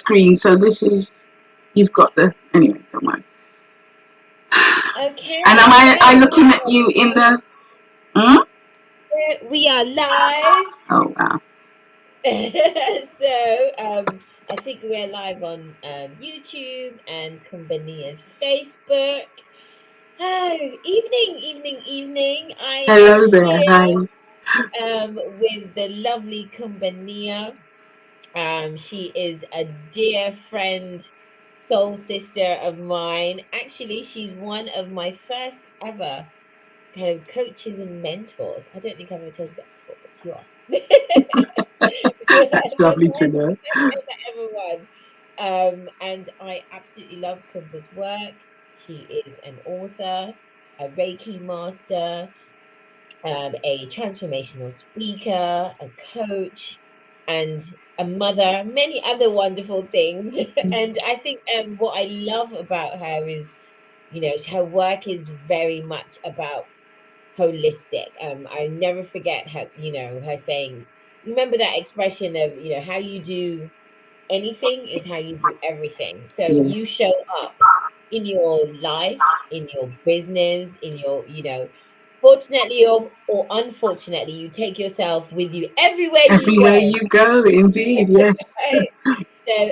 screen. So this is, you've got the, anyway, don't worry. Okay. And am I looking at you in the, We are live. Oh, wow. So I think we're live on YouTube and Kuumba Nia's Facebook. Oh, evening. I am Hello there. Hi. here with the lovely Kuumba Nia. She is a dear friend, soul sister of mine. Actually, she's one of my first ever kind of coaches and mentors. I don't think I've ever told you that before, but you are. That's lovely to know. Ever one. And I absolutely love Kumba's work. She is an author, a Reiki master, a transformational speaker, a coach, and a mother, many other wonderful things. And I think what I love about her is, her work is very much about holistic. I never forget her, her saying, remember that expression of, how you do anything is how you do everything. So Yeah. you show up in your life, in your business, in your, fortunately or unfortunately, you take yourself with you everywhere you Everywhere go. you go, indeed, yes. Right? So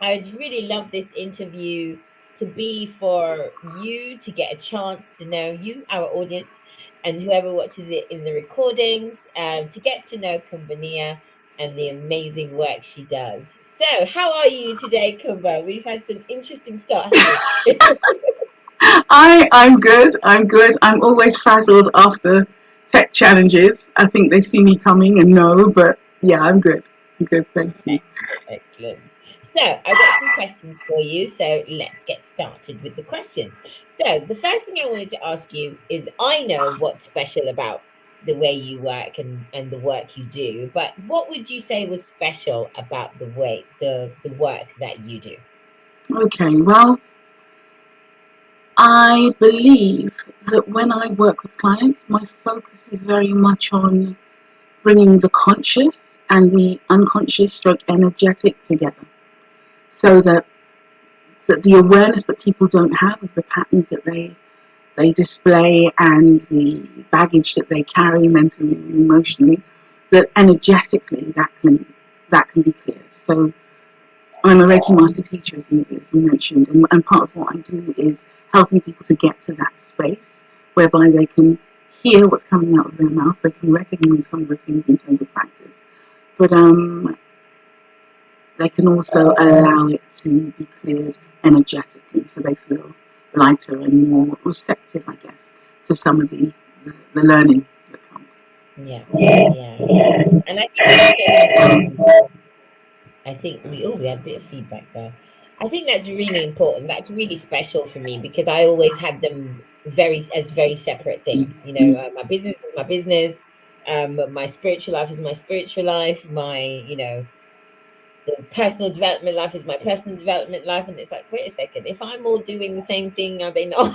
I would really love this interview to be for you to get a chance to know you, our audience, and whoever watches it in the recordings, to get to know Kuumba Nia and the amazing work she does. So, how are you today, Kuumba? We've had some interesting start, haven't we? I'm good. I'm good. I'm always frazzled after tech challenges. I think they see me coming and know, but yeah, I'm good. I'm good, thank you. Excellent. So, I've got some questions for you. So, let's get started with the questions. So, the first thing I wanted to ask you is I know what's special about the way you work and the work you do, but what would you say was special about the work that you do? Okay, well, I believe that when I work with clients, my focus is very much on bringing the conscious and the unconscious stroke energetic together, so that the awareness that people don't have of the patterns that they display and the baggage that they carry mentally and emotionally, that energetically that can be cleared. So I'm a Reiki master teacher, as we mentioned, and part of what I do is helping people to get to that space whereby they can hear what's coming out of their mouth, they can recognize some of the things in terms of practice, but they can also allow it to be cleared energetically so they feel lighter and more receptive, I guess, to some of the learning that comes. Yeah. And I think that's so important. I think we had a bit of feedback there. I think that's really important. That's really special for me because I always had them very separate things. My business was my business. My spiritual life is my spiritual life. My, the personal development life is my personal development life. And it's like, wait a second, if I'm all doing the same thing, are they not?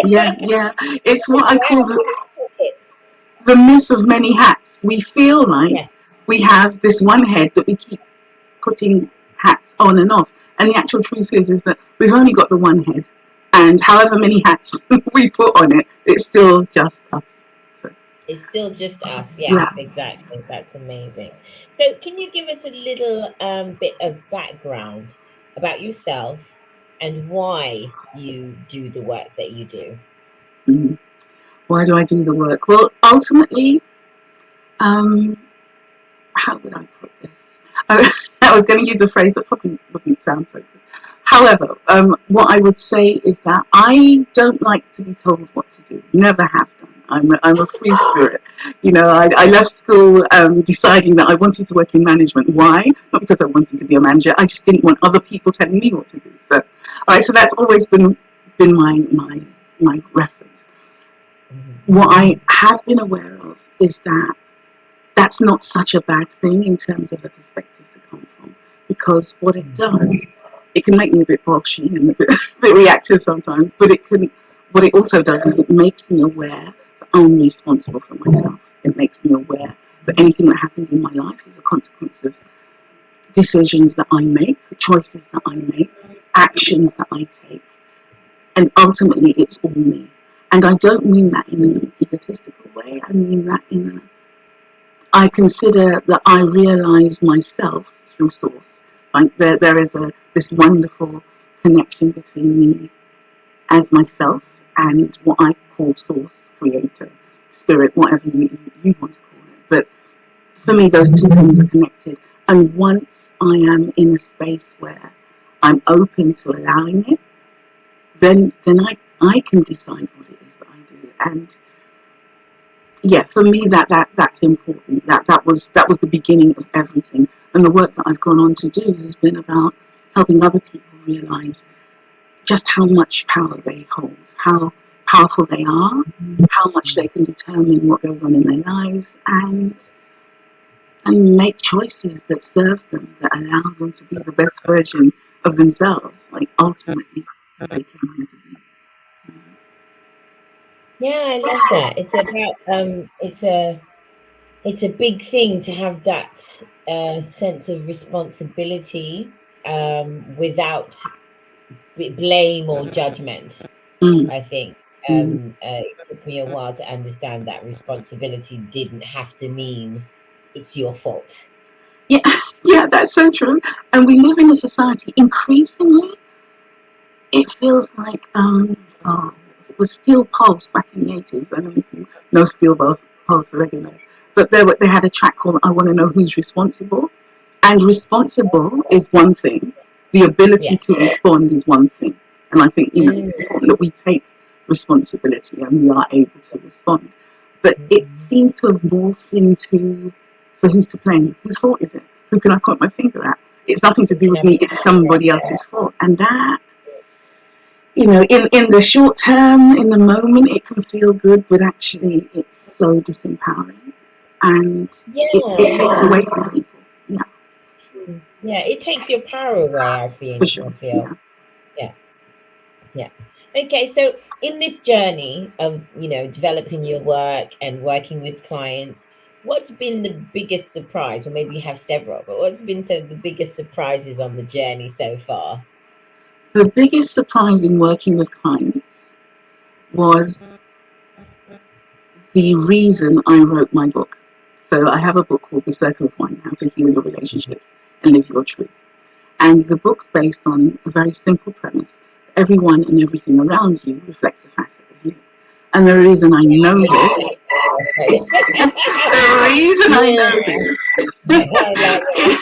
Yeah. It's what I Where call are all the pockets? the myth of many hats. We feel like Yes, we have this one head that we keep putting hats on and off. And the actual truth is that we've only got the one head. And however many hats we put on it, it's still just us. So, it's still just us. Yeah, yeah. exactly. That's amazing. So, can you give us a little bit of background about yourself and why you do the work that you do? Mm. Why do I do the work? Well, ultimately, um, how would I put this? I was going to use a phrase that probably wouldn't sound so good. However, what I would say is that I don't like to be told what to do. Never have done. I'm a free spirit. I left school deciding that I wanted to work in management. Why? Not because I wanted to be a manager. I just didn't want other people telling me what to do. So, all right. So that's always been my reference. Mhm. What I have been aware of is that that's not such a bad thing in terms of the perspective to come from, because what it does, it can make me a bit bolshy and a bit reactive sometimes, but what it also does is it makes me aware that I'm responsible for myself. It makes me aware that anything that happens in my life is a consequence of decisions that I make, choices that I make, actions that I take, and ultimately it's all me. And I don't mean that in an egotistical way. I mean that in I consider that I realize myself through source. Like there is this wonderful connection between me as myself and what I call source, creator, spirit, whatever you want to call it. But for me, those two things are connected. And once I am in a space where I'm open to allowing it, then I can decide what it is that I do. And yeah, for me that's important. That was the beginning of everything. And the work that I've gone on to do has been about helping other people realize just how much power they hold, how powerful they are, how much they can determine what goes on in their lives, and make choices that serve them, that allow them to be the best version of themselves, like ultimately they came here to be. Yeah, I love that. It's about it's a big thing to have that sense of responsibility without blame or judgment. Mm, I think mm. it took me a while to understand that responsibility didn't have to mean it's your fault. Yeah, yeah, that's so true. And we live in a society increasingly. It feels like oh, it was Steel Pulse back in the 80s. I don't know if you know Steel Pulse, the reggae band. But they had a track called "I Want to Know Who's Responsible," and responsible is one thing. The ability Yeah. to respond is one thing. And I think Mm, it's important that we take responsibility and we are able to respond. But it mm, seems to have morphed into, so who's to blame? Whose fault is it? Who can I point my finger at? It's nothing to who do can with I me. be? It's somebody else's fault. And that, in the short term, in the moment, it can feel good, but actually it's so disempowering. And it Yeah, takes yeah, away from people. Yeah, yeah. It takes your power away. I for feel. I sure. feel. Yeah. Yeah, yeah. Okay, so in this journey of developing your work and working with clients, what's been the biggest surprise, or maybe you have several, but what's been some of the biggest surprises on the journey so far? The biggest surprise in working with clients was the reason I wrote my book. So I have a book called The Circle of One, How to Heal Your Relationships and Live Your Truth. And the book's based on a very simple premise. Everyone and everything around you reflects a facet of you. And the reason I know this, the reason I Yeah, know this, I like it.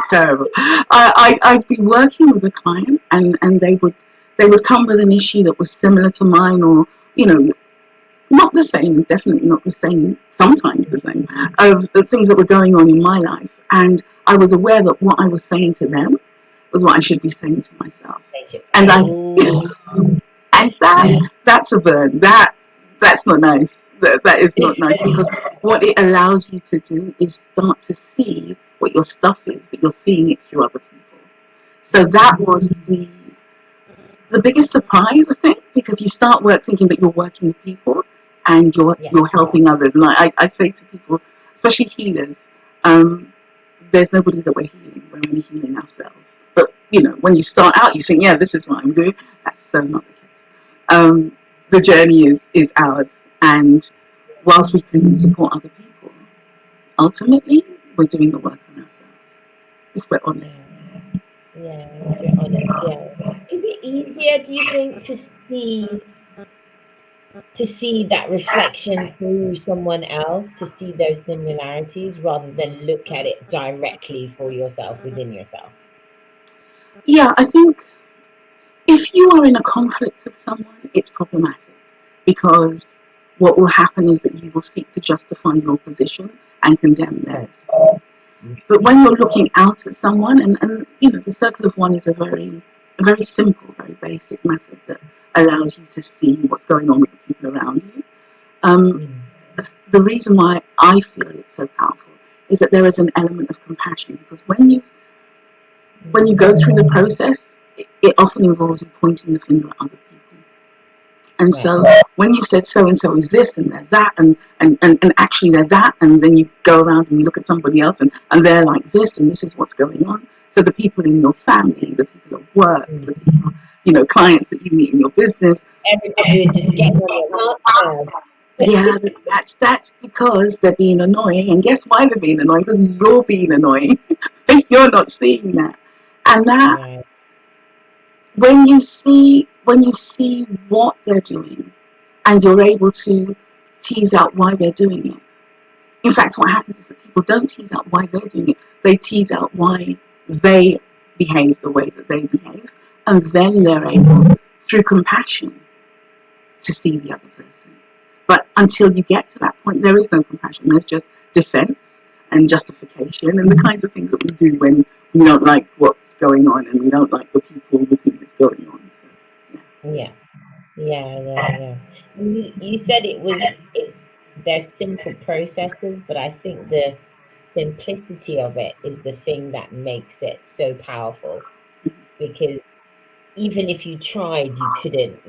terrible. I'd be working with a client and they would come with an issue that was similar to mine, or, not the same, definitely not the same, sometimes the same, of the things that were going on in my life. And I was aware that what I was saying to them was what I should be saying to myself. And I Oh, and that's a burn. That's not nice. That is not nice, because what it allows you to do is start to see what your stuff is, but you're seeing it through other people. So that was the biggest surprise, I think, because you start work thinking that you're working with people and yeah, you're helping others. And I say to people, especially healers, um, there's nobody that we're healing. We're only healing ourselves. But when you start out, you think, yeah, this is what I'm doing. That's so not the case. The journey is ours, and whilst we can support other people, ultimately we're doing the work on ourselves. If we're honest. yeah, yeah. If you're honest, yeah. Is it easier, do you think, to see that reflection through someone else, to see those similarities rather than look at it directly for yourself within yourself? Yeah, I think if you are in a conflict with someone, it's problematic, because what will happen is that you will seek to justify your position and condemn Right. theirs. But when you're looking out at someone, and the circle of one is a very simple, very basic method that allows you to see what's going on with the people around you. Um, Mm. the reason why I feel it's so powerful is that there is an element of compassion, because when you Mm. go through the process, it often involves you pointing the finger at other people. And Right. so when you said so and so is this and they're that and actually they're that, and then you go around and you look at somebody else and they're like this and this is what's going on. So the people in your family, the people at work, Mm. the people, clients that you meet in your business. Everybody is just getting on your last nerve. Yeah, that's because they're being annoying. And guess why they're being annoying? Because you're being annoying. You're not seeing that. And that Right. when you see what they're doing and you're able to tease out why they're doing it. In fact, what happens is that people don't tease out why they're doing it. They tease out why they behave the way that they behave. And then they're able, through compassion, to see the other person. But until you get to that point, there is no compassion. There's just defense and justification and the kinds of things that we do when we don't like what's going on and we don't like the people with whom it's going on. So, Yeah. Yeah. You said they're simple processes, but I think the simplicity of it is the thing that makes it so powerful. Because even if you tried, you couldn't,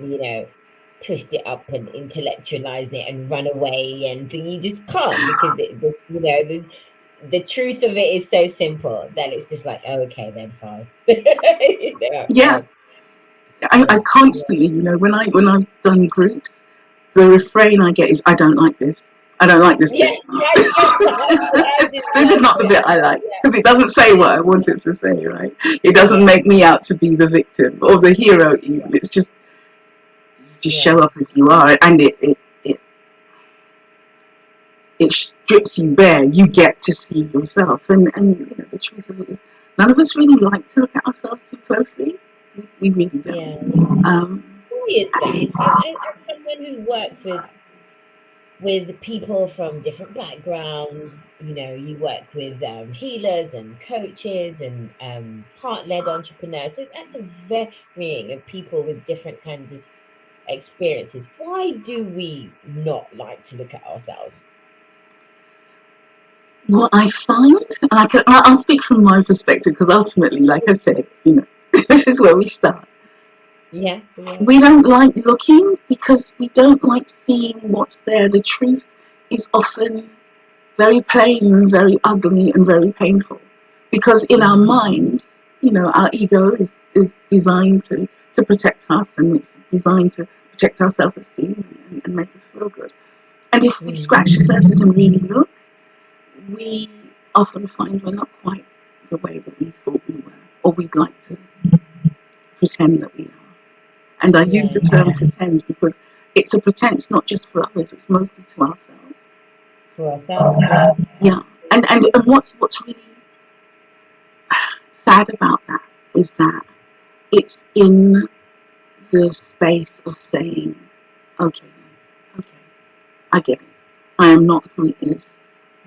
twist it up and intellectualize it and run away and then you just can't because the truth of it is so simple that it's just like, oh, okay, then fine. yeah, I Yeah. constantly, when I've done groups, the refrain I get is, I don't like this. I don't like this Yeah, bit. I get that. I didn't This is like not the it. bit I like because it doesn't say what I want it to say, right? It doesn't Yeah, make me out to be the victim or the hero even. It's just, you just yeah, show up as you are, and it strips you bare. You get to see yourself, and the truth of it is, none of us really like to look at ourselves too closely. We really don't. yeah. Um, Why is that? As someone who works with people from different backgrounds, you work with healers and coaches and heart-led entrepreneurs. So that's a varying of people with different kinds of experiences. Why do we not like to look at ourselves? what I find, and I'll speak from my perspective because ultimately, like I said, this is where we start. Yeah, yeah, We don't like looking because we don't like seeing what's there. The truth is often very plain and very ugly and very painful. Because in our minds, our ego is designed to protect us, and it's designed to protect our self esteem and make us feel good. And if we mm, scratch the surface and really look, we often find we're not quite the way that we thought we were, or we'd like to pretend that we are. And I use the right. term pretend because it's a pretense not just for others, it's mostly to ourselves. For ourselves, yeah. Yeah. And what's really sad about that is that it's in the space of saying, okay, okay, I get it. I am not who it is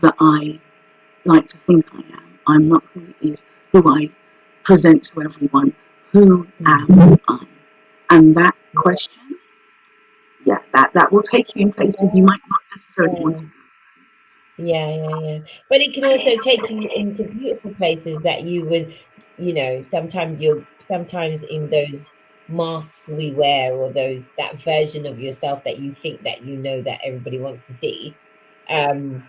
that I like to think I am. I'm not who it is who I present to everyone. Who Mm, am I? And that yeah, question, yeah, that will take you in places you might not necessarily want to yeah. Yeah. But it can also take you into beautiful places that you would, sometimes in those masks we wear or that version of yourself that you think that everybody wants to see. Um,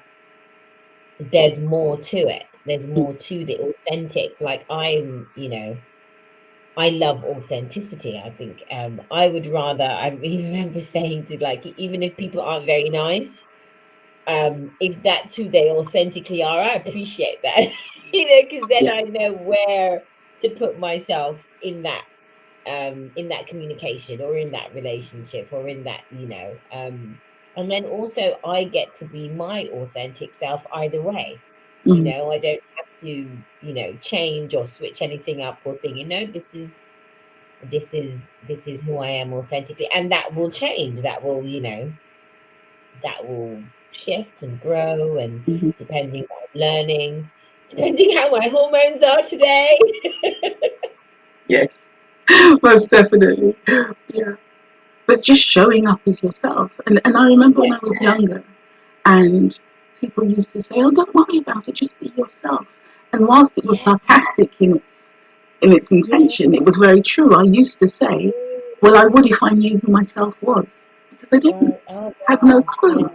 there's more to it. There's go. more to the authentic. Like I love authenticity. I think I would rather, I remember saying to like, even if people aren't very nice, if that's who they authentically are, I appreciate that. Because then Yeah. I know where to put myself in that communication or in that relationship or in that, and then also I get to be my authentic self either way. Mm-hmm. I don't have to, change or switch anything up or think, this is who I am authentically, and that will change. That will shift and grow, and Mm-hmm. depending what I'm learning, depending how my hormones are today. Yes, most definitely. Yeah. But just showing up as yourself. And I remember when Yeah, I was younger and people used to say, oh, don't worry about it, just be yourself. And whilst it was yeah, sarcastic in its yeah. intention, it was very true. I used to say, well, I would if I knew who myself was. because I didn't, Right. Oh, had no wow. Yeah. clue.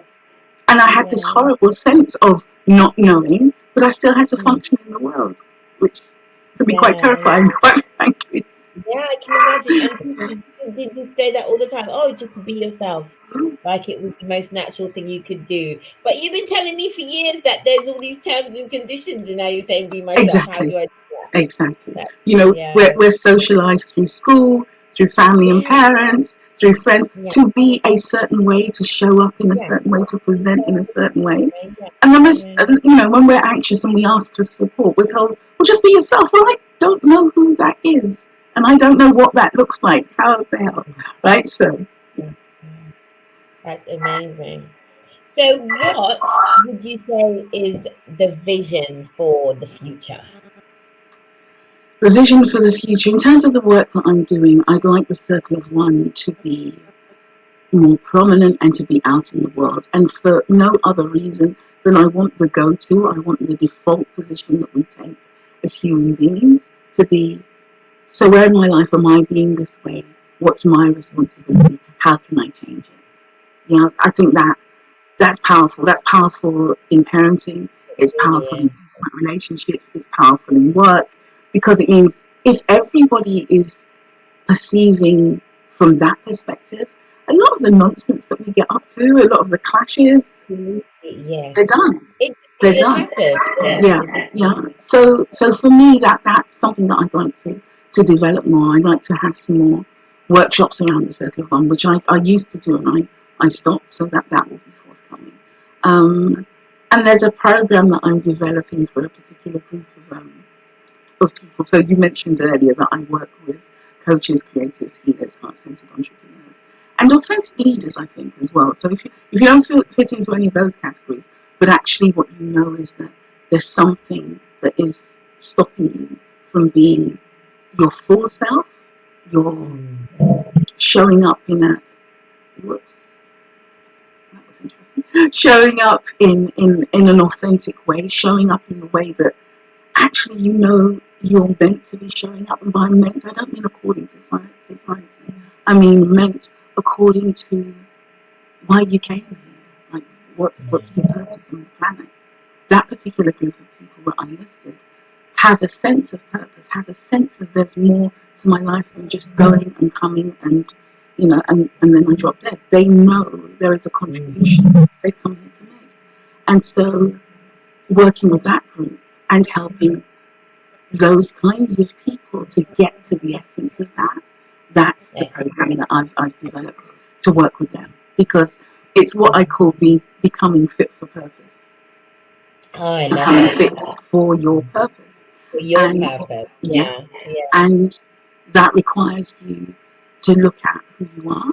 And I had this Yeah. horrible sense of not knowing, but I still had to Mm. function in the world, which can be quite Yeah. terrifying, quite frankly. Yeah, I can imagine. And people did you say that all the time? Oh, just to be yourself. Like it was the most natural thing you could do. But you've been telling me for years that there's all these terms and conditions, and now you're saying be myself. How Exactly, do I do that? exactly. That- You know, yeah. we're socialized through school, through family and Yeah. parents, through friends, Yeah. to be a certain way, to show up in a Yeah. certain way, to present in a certain way. Yeah. And then, Yeah. you know, when we're anxious and we ask for support, we're told, well, just be yourself. Well, I don't know who that is. And I don't know what that looks like. How the hell? Right? So, Yeah. That's amazing. So, what would you say is the vision for the future? the vision for the future, in terms of the work that I'm doing, I'd like the Circle of One to be more prominent and to be out in the world. And for no other reason than I want the go to, I want the default position that we take as human beings to be, so where in my life am I being this way? What's my responsibility? How can I change it? Yeah, I think that's powerful. That's powerful in parenting. It It's really powerful in is. relationships. It's powerful in work because it means if everybody is perceiving from that perspective, a lot of the nonsense that we get up to, a lot of the clashes, Absolutely, they're yes. done. It just They're wouldn't done. happen. Yes, Yeah, it just yeah. So for me, that's something that I'd like to develop more. I'd like to have some more workshops around the Circle of One, which I used to do and I stopped, so that will be forthcoming. And there's a program that I'm developing for a particular group of people. So you mentioned earlier that I work with coaches, creatives, healers, heart-centered entrepreneurs, and authentic leaders, I think, as well. So if you don't fit into any of those categories, but actually what you know is that there's something that is stopping you from being your full self, your showing up in a, whoops, that was interesting, showing up in an authentic way, showing up in the way that actually you know you're meant to be showing up. And by meant, I don't mean according to society. I mean meant according to why you came here. Like what's your purpose on the planet? That particular group of people that I listed have a sense of purpose, have a sense of there's more to my life than just going and coming and and then I drop dead. They know there is a contribution they've come here to make. And so working with that group and helping those kinds of people to get to the essence of that. That's the excellent. program that I've developed to work with them because it's what I call becoming fit for purpose, Oh, I love becoming it. fit for your purpose. For your And purpose. yeah, Yeah, yeah. and that requires you to look at who you are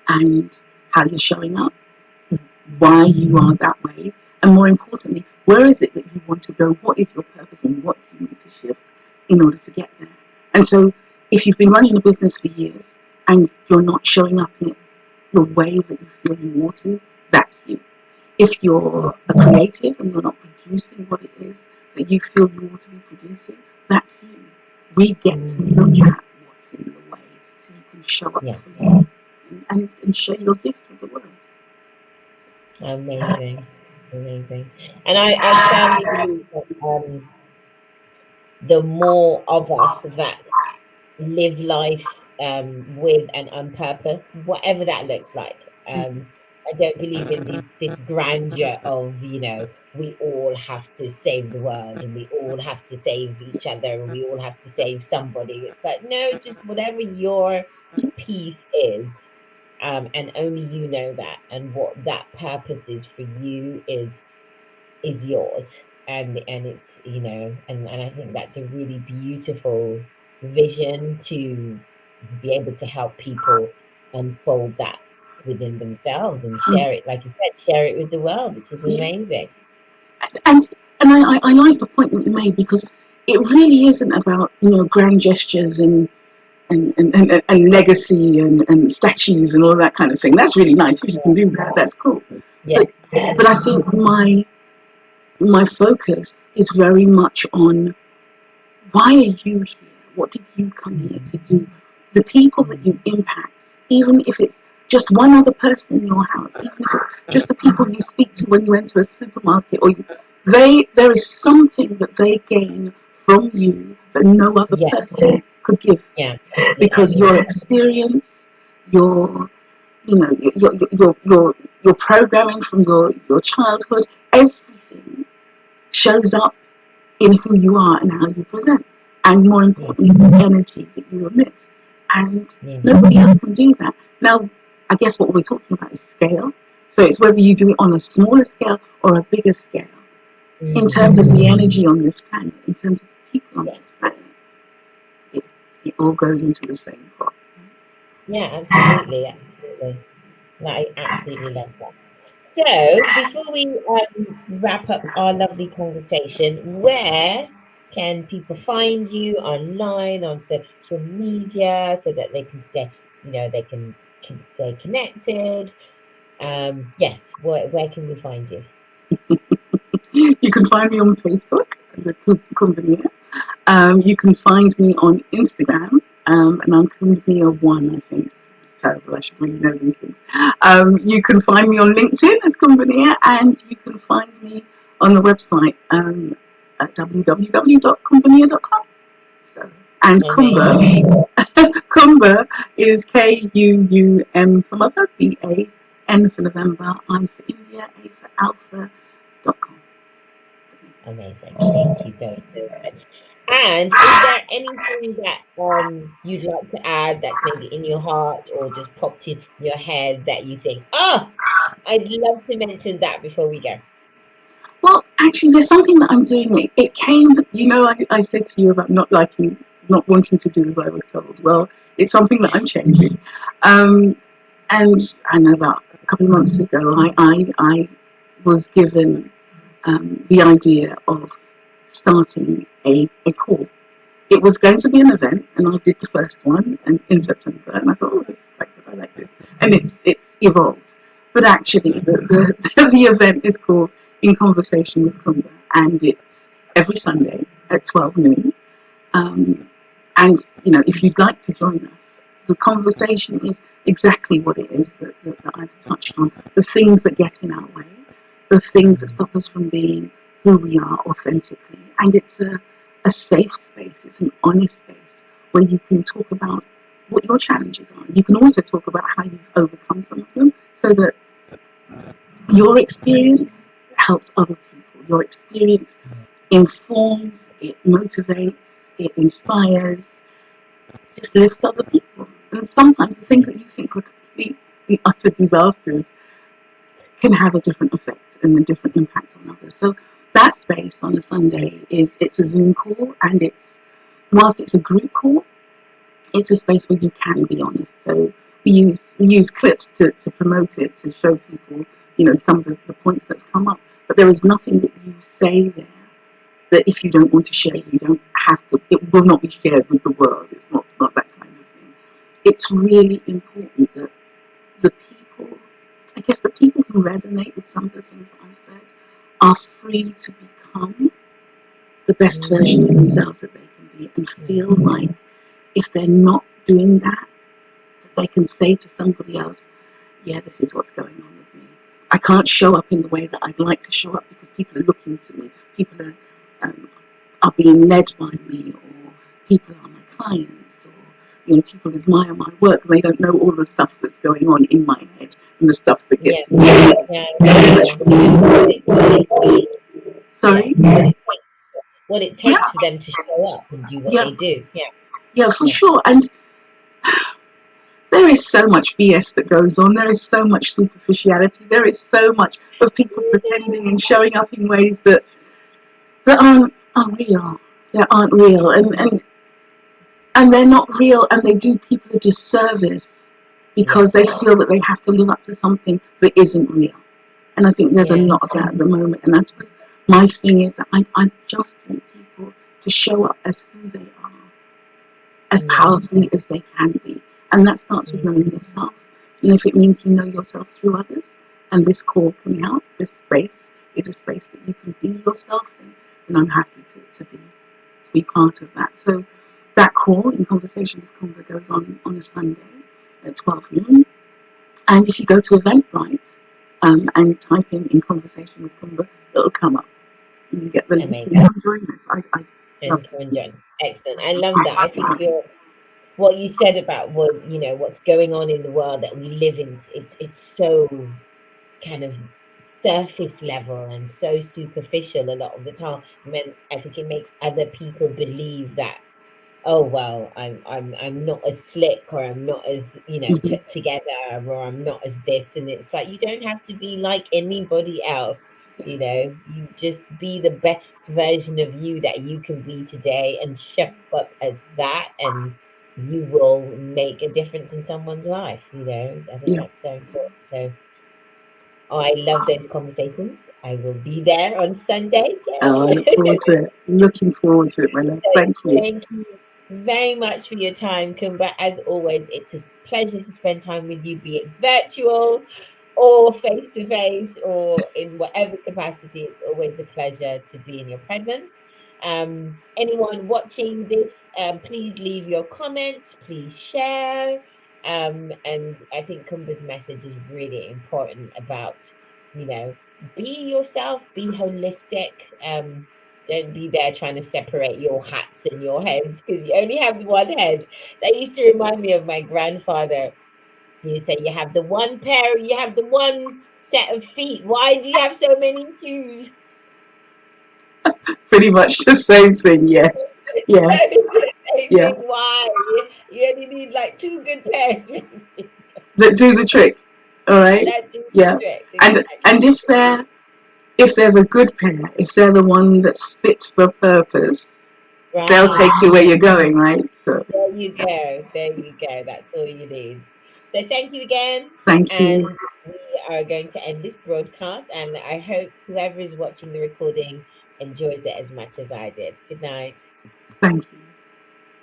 and how you're showing up, why you are that way, and more importantly, where is it that you want to go? What is your purpose and what do you need to shift in order to get there? And so, if you've been running a business for years and you're not showing up in it the way that you feel you ought to, that's you. If you're a creative and you're not producing what it is that you feel you ought to be producing, that's you. We get to look at what's in the way so you can show up Yeah. fully and share your gift with the world. Amazing. Amazing. And I firmly believe that the more of us that live life with and on purpose, whatever that looks like. I don't believe in this grandeur of, we all have to save the world and we all have to save each other and we all have to save somebody. It's like, no, just whatever your piece is, and only you know that, and what that purpose is for you is yours. And it's, and I think that's a really beautiful vision to be able to help people unfold that within themselves and Mm. share it, like you said, share it with the world, which is Yeah. amazing. And I like the point that you made because it really isn't about grand gestures and legacy and statues and all that kind of thing. That's really nice if you can do that. That's cool. Yeah, But I think my focus is very much on why are you here? What did you come here to do? The people that you impact, even if it's just one other person in your house, even if it's just the people you speak to when you enter a supermarket, or there is something that they gain from you that no other Yeah. person could give, Yeah. because your experience, your you know your programming from your childhood, everything shows up in who you are and how you present, and more Yeah. importantly, the energy that you emit. And Yeah. nobody else can do that. Now, I guess what we're talking about is scale. So it's whether you do it on a smaller scale or a bigger scale. In terms of the energy on this planet, in terms of the people on Yeah. this planet, it all goes into the same pot. Yeah, absolutely. Absolutely. No, I absolutely love that. So, before we wrap up our lovely conversation, where can people find you online on social media so that they can stay, they can stay connected? Yes, where can we find you? You can find me on Facebook under Kuumba Nia. You can find me on Instagram, and I'm Kuumba Nia 1, I think. It's terrible, I should really know these things. You can find me on LinkedIn as Kuumba Nia, and you can find me on the website at www.kumbania.com. So, and Amazing. Kuumba, Kuumba is Kuum for mother, BA, N for November, I for India, A for Alpha.com. Amazing. Thank you both so much. And is there anything that you'd like to add that's maybe in your heart or just popped in your head that you think, oh, I'd love to mention that before we go? Well, actually, there's something that I'm doing. It came, I said to you about not wanting to do as I was told. Well, it's something that I'm changing. Um, and I know about a couple of months ago, I was given the idea of starting a call. It was going to be an event, and I did the first one in September, and I thought, oh, this is quite good, I like this. And it's evolved. But actually, the event is called In Conversation with Kuumba, and it's every Sunday at 12 noon. Um, and, if you'd like to join us, the conversation is exactly what it is that I've touched on. The things that get in our way, the things that stop us from being who we are authentically. And it's a safe space, it's an honest space where you can talk about what your challenges are. You can also talk about how you've overcome some of them, so that your experience helps other people. Your experience informs, it motivates, it inspires, just lifts other people. And sometimes the things that you think are completely utter disasters can have a different effect and a different impact on others. So that space on a Sunday it's a Zoom call, and whilst it's a group call, it's a space where you can be honest. So we use clips to promote it, to show people, some of the points that have come up. But there is nothing that you say there that if you don't want to share, you don't have to. It will not be shared with the world. It's not that kind of thing. It's really important that the people, I guess the people who resonate with some of the things that I've said, are free to become the best version of themselves that they can be, and feel like if they're not doing that, they can say to somebody else, yeah, this is what's going on with me. I can't show up in the way that I'd like to show up because people are looking to me. People are being led by me, or people are my clients, or people admire my work, and they don't know all the stuff that's going on in my head and the stuff that Yeah, gets in my head. yeah, yeah, yeah. Yeah, Sorry? what it Yeah, takes for them to show up and do what yeah, they do. Yeah, yeah, for yeah, sure. And there is so much BS that goes on. There is so much superficiality. There is so much of people pretending and showing up in ways that aren't real. That aren't real, and they're not real, and they do people a disservice yeah, because they feel that they have to live up to something that isn't real. And I think there's a yeah, lot of that at the moment. And that's my thing is that I just want people to show up as who they are, as yeah, powerfully as they can be. And that starts with yeah, knowing yourself. And if it means you know yourself through others, and this call can help, this space is a space that you can be yourself in, and I'm happy to be part of that. So that call in Conversation with Kuumba goes on a Sunday at 12 noon. And if you go to Eventbrite and type in conversation with Kuumba, it'll come up. You get the link and Amazing. come join us. I love And to come and see join. Excellent. I love that. I think you're what you said about what's going on in the world that we live in. It's so kind of surface level and so superficial a lot of the time. I think it makes other people believe that, oh well, I'm not as slick, or I'm not as it. put together, or I'm not as this. And it's like, you don't have to be like anybody else. You just be the best version of you that you can be today, and show up as that, and you will make a difference in someone's life. I think Yeah. that's so important. So I love those conversations. I will be there on Sunday. Oh, I Yay! look forward to it. Looking forward to it, my love. So Thank you. thank you very much for your time, Kumba. As always, it's a pleasure to spend time with you, be it virtual or face to face or in whatever capacity. It's always a pleasure to be in your presence. Anyone watching this, please leave your comments, please share. And I think Kumba's message is really important about, be yourself, be holistic. Don't be there trying to separate your hats and your heads, because you only have one head. That used to remind me of my grandfather. You say you have the one pair, you have the one set of feet. Why do you have so many shoes? Pretty much the same thing, yes. Yeah, It's the same yeah. thing. Why? You only need like two good pairs, maybe. That do the trick. All right. That do the Yeah. trick. And Exactly. if they're the good pair, if they're the one that's fit for purpose, they'll take Right. you where you're going, right? So There you go. There you go. That's all you need. So thank you again. thank you. And we are going to end this broadcast. And I hope whoever is watching the recording enjoys it as much as I did. Good night. Thank you.